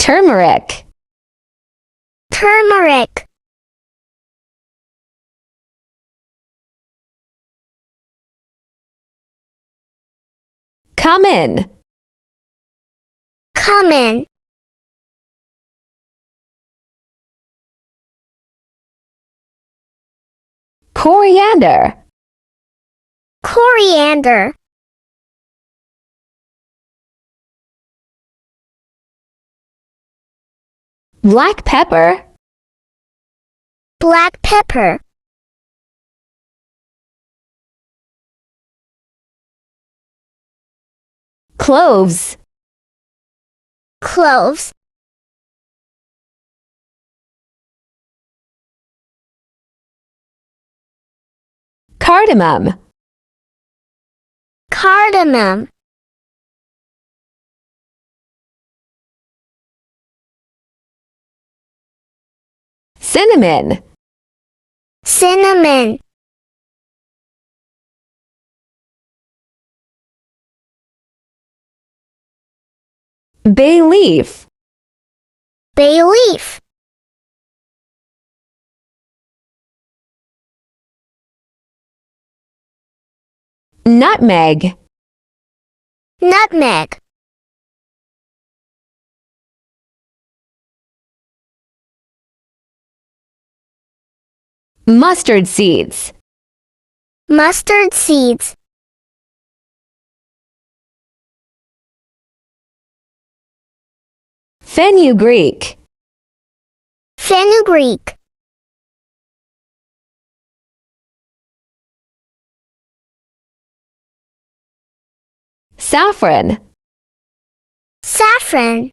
Turmeric. Turmeric. Cumin. Cumin. Coriander. Coriander. Black pepper. Black pepper. Cloves. Cloves. Cardamom. Cardamom. Cinnamon. Cinnamon. Bay leaf. Bay leaf. Nutmeg. Nutmeg. Mustard seeds. Mustard seeds. Fenugreek. Fenugreek. Saffron. Saffron.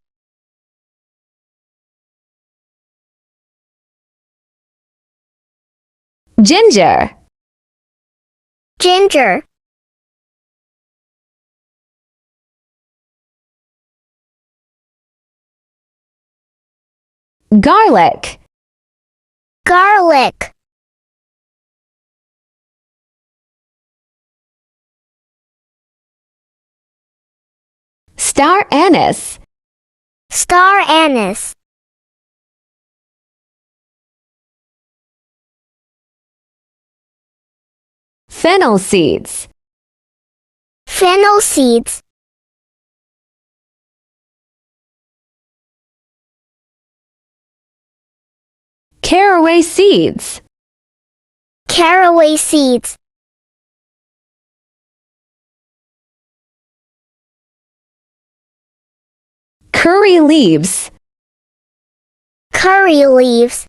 Ginger. Ginger. Garlic. Garlic. Star anise. Star anise. Fennel seeds. Fennel seeds. Caraway seeds. Caraway seeds. Curry leaves. Curry leaves.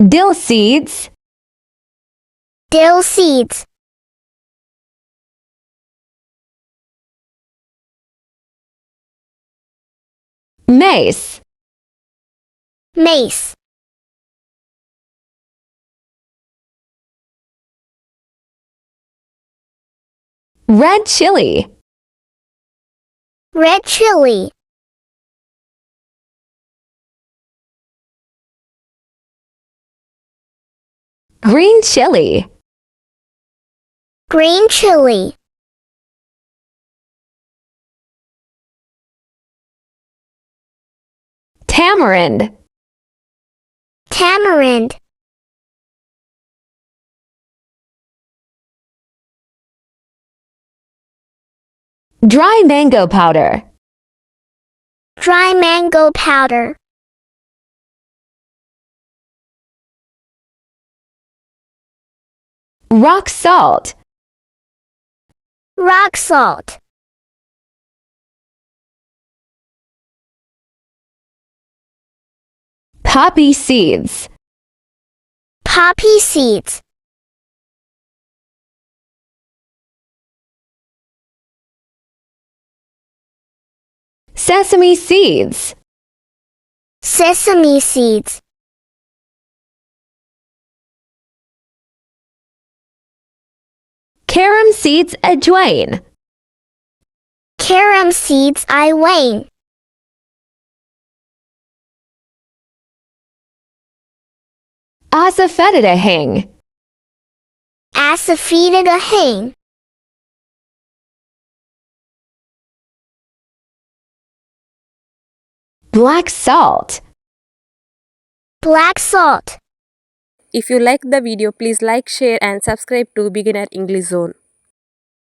Dill seeds. Dill seeds. Mace. Mace. Red chili. Red chili. Green chili. Green chili. Tamarind. Tamarind. Dry mango powder. Dry mango powder. Rock salt. Rock salt. Poppy seeds. Poppy seeds. Sesame seeds. Sesame seeds. Carom seeds adjoin. Carom seeds I wane. Asafoetida hing. Asafoetida hing. Black salt. Black salt. If you like the video, please like, share and subscribe to Beginner English Zone.